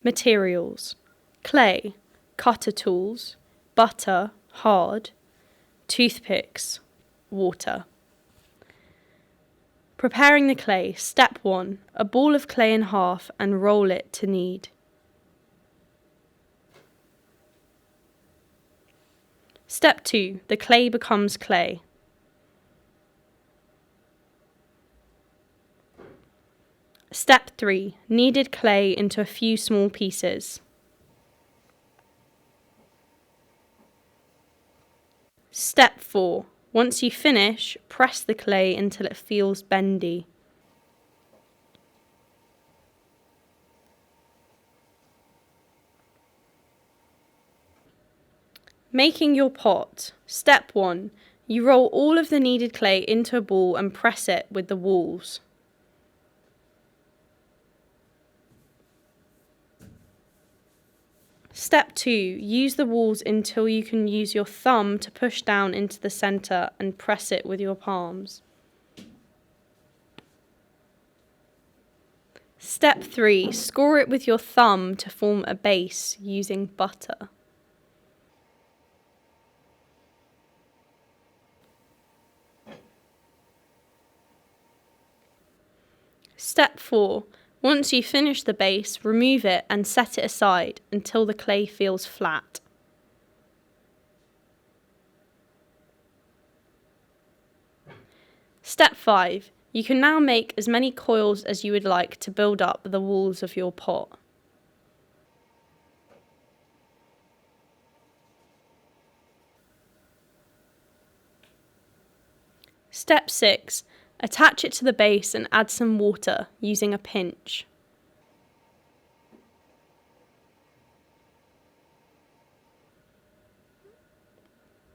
Materials: clay, cutter tools, butter, hard, toothpicks, water. Preparing the clay. Step 1. A ball of clay in half and roll it to knead. Step 2. The clay becomes clay. Step 3. Kneaded clay into a few small pieces. Step 4. Once you finish, press the clay until it feels bendy. Making your pot. Step 1. You roll all of the kneaded clay into a ball and press it with the walls. Step 2. Use the walls until you can use your thumb to push down into the centre and press it with your palms. Step 3. Score it with your thumb to form a base using butter. Step 4. Once you finish the base, remove it and set it aside until the clay feels flat. Step 5. You can now make as many coils as you would like to build up the walls of your pot. Step 6. Attach it to the base and add some water using a pinch.